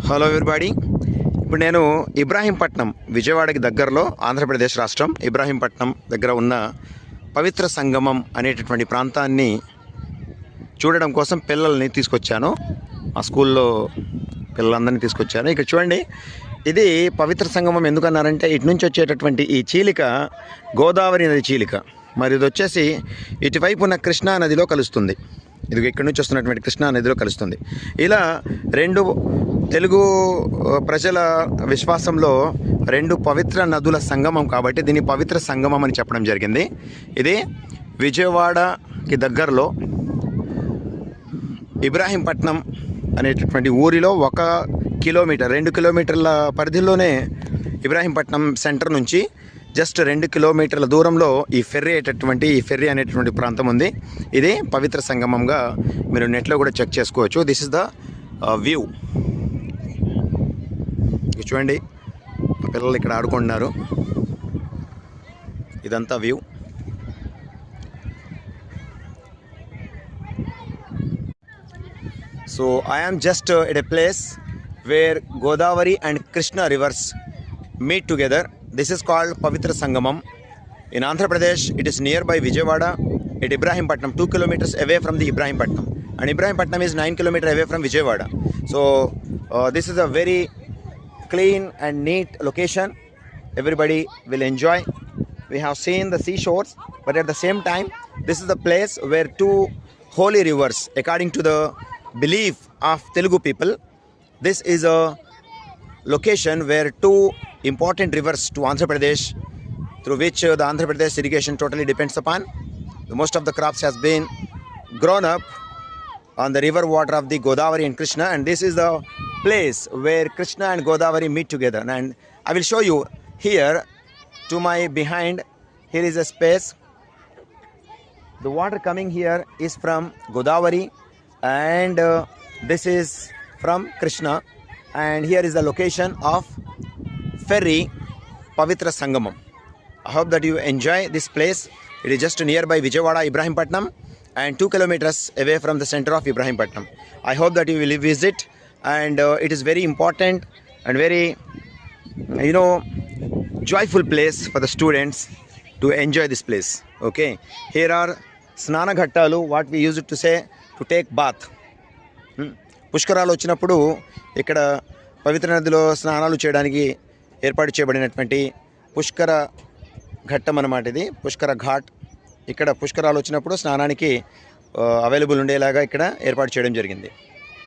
Hello everybody. ఇప్పుడు నేను ఇబ్రాహీంపట్నం, విజయవాడకి దగ్గరలో, ఆంధ్రప్రదేశ్ రాష్ట్రం ఇబ్రాహీంపట్నం దగ్గర ఉన్న పవిత్ర సంగమం అనేటటువంటి ప్రాంతాన్ని చూడడం కోసం పిల్లల్ని తీసుకొచ్చాను. మా స్కూల్లో పిల్లలందరినీ తీసుకొచ్చాను. ఇక్కడ చూడండి, ఇది పవిత్ర సంగమం ఎందుకన్నారంటే ఇటు నుంచి వచ్చేటటువంటి ఈ చీలిక గోదావరి నది చీలిక. మరి ఇది వచ్చేసి ఇటువైపు ఉన్న కృష్ణా నదిలో కలుస్తుంది. ఇది ఇక్కడి నుంచి వస్తున్నటువంటి కృష్ణా నదిలో కలుస్తుంది. ఇలా రెండు తెలుగు ప్రజల విశ్వాసంలో రెండు పవిత్ర నదుల సంగమం కాబట్టి దీన్ని పవిత్ర సంగమం అని చెప్పడం జరిగింది. ఇది విజయవాడకి దగ్గరలో ఇబ్రాహీంపట్నం అనేటటువంటి ఊరిలో 1 కిలోమీటర్ 2 కిలోమీటర్ల పరిధిలోనే ఇబ్రాహీంపట్నం సెంటర్ నుంచి జస్ట్ 2 కిలోమీటర్ల దూరంలో ఈ ఫెర్రీ అనేటటువంటి ప్రాంతం ఉంది. ఇది పవిత్ర సంగమంగా మీరు నెట్లో కూడా చెక్ చేసుకోవచ్చు. This is the view. చూడండి, పిల్లలు ఇక్కడ ఆడుకుంటున్నారు. ఇదంతా view. So I am just at a place where Godavari and Krishna rivers meet together. This is called Pavitra Sangamam. In Andhra Pradesh, it is nearby Vijayawada at Ibrahimpatnam, 2 kilometers away from the Ibrahimpatnam. And Ibrahimpatnam is 9 kilometers away from Vijayawada. So this is a very clean and neat location. Everybody will enjoy. We have seen the seashores, but at the same time, this is the place where two holy rivers, according to the belief of Telugu people, this is a location where two important rivers to Andhra Pradesh, through which the Andhra Pradesh irrigation totally depends upon. Most of the crops has been grown up on the river water of the Godavari and Krishna, and this is the place where Krishna and Godavari meet together. And I will show you here to my behind. Here is a space. The water coming here is from Godavari, and this is from Krishna, and here is the location of ferry Pavitra Sangamam. I hope that you enjoy this place. It is just nearby Vijayawada, Ibrahimpatnam, and 2 kilometers away from the center of Ibrahimpatnam. I hope that you will visit, and it is very important and very joyful place for the students to enjoy this place. Okay, here are snana ghattalu, what we use it to say to take bath. పుష్కరాలు వచ్చినప్పుడు ఇక్కడ పవిత్ర నదిలో స్నానాలు చేయడానికి ఏర్పాటు చేయబడినటువంటి పుష్కర ఘట్టం అన్నమాట. ఇది పుష్కర ఘాట్. ఇక్కడ పుష్కరాలు వచ్చినప్పుడు స్నానానికి అవైలబుల్ ఉండేలాగా ఇక్కడ ఏర్పాటు చేయడం జరిగింది.